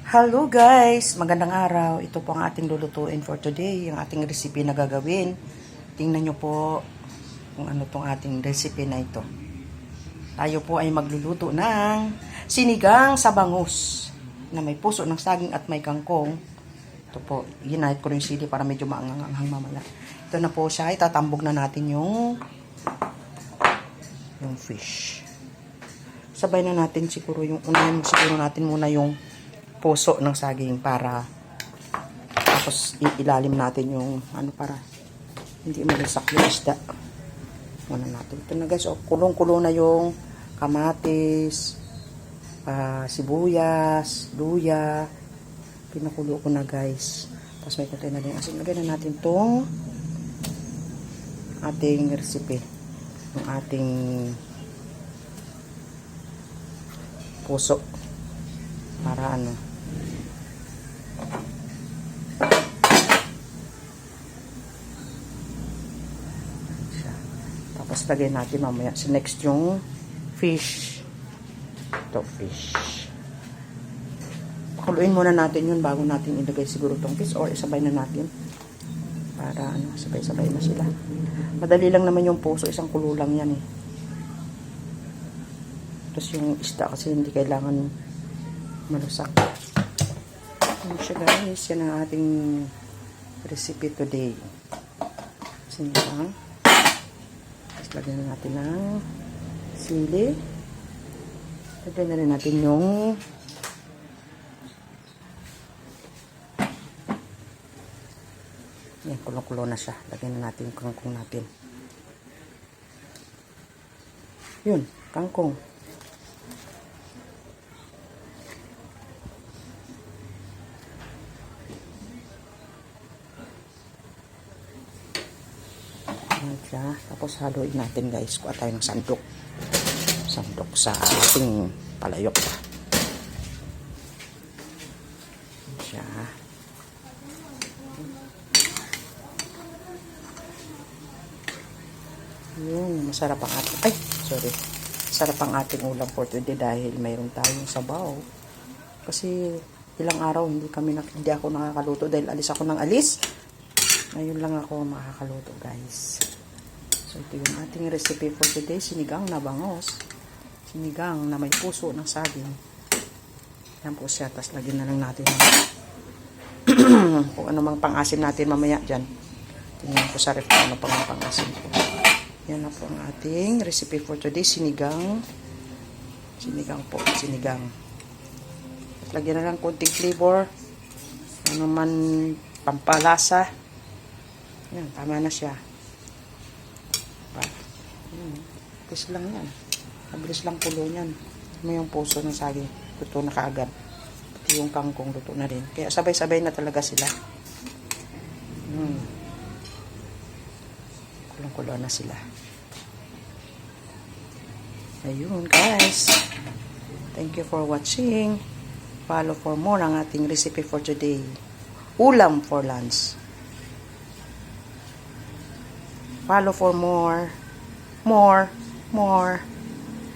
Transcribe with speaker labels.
Speaker 1: Hello guys! Magandang araw. Ito po ang ating lulutuin for today. Yung ating recipe na gagawin. Tingnan nyo po kung ano tong ating recipe na ito. Tayo po ay magluluto ng sinigang sa bangus na may puso ng saging at may kangkong. Ito po, ginahit ko rin yung sili para medyo maangang-anghang mamaya. Ito na po siya. Itatambog na natin yung fish. Sabay na natin siguro yung unahin siguro natin muna yung puso ng saging para tapos ilalim natin yung ano para hindi malisak yung isda. Muna natin. Ito na guys, kulong-kulo na yung kamatis, sibuyas, luya. Pinakulo ko na guys. Tapos may kunti na din asin. Lagyan na natin tong ating recipe. Yung ating puso. Para ano. Tapos lagay natin mamaya sa next yung fish. Ito fish. Pakuluin muna natin yun bago natin ilagay siguro tong fish or isabay na natin. Para ano, sabay-sabay na sila. Madali lang naman yung puso, isang kulo lang yan eh. Tapos yung isda kasi hindi kailangan malusak. Ano siya guys, yan ang ating recipe today. Sinigang. Tapos lagyan na natin ng sili. Lagyan na rin natin yung yan, kulong-kulo na siya. Lagyan na natin yung kangkong natin. Yun, kangkong. Siya. Tapos haluin natin guys. Kuha tayo ng sandok. Sandok sa ating palayok. Siya. Yun. Masarap ang ating masarap ang ating ulam for today dahil mayroon tayong sabaw. Kasi ilang araw hindi ako nakakaluto dahil alis ako ng alis. Ngayon lang ako makakaluto guys. So, ito yung ating recipe for today. Sinigang na bangus. Sinigang na may puso ng saging. Yan po siya. Tapos, lagyan na lang natin kung ano mang pang-asim natin mamaya dyan. Tingnan ko sa ref kung ano pang pang-asim ko. Yan na po ang ating recipe for today. Sinigang. Sinigang po. Sinigang. Tapos, lagyan na lang konting flavor. Ano man pampalasa. Yan. Tama na siya. Mabilis lang yan. Mabilis lang kulo yan. May yung puso ng saging. Luto na kaagad. Pati yung kangkong luto na rin. Kaya sabay-sabay na talaga sila. Kulong-kulo na sila. Ayun guys. Thank you for watching. Follow for more ang ating recipe for today. Ulam for lunch. Follow for more. More.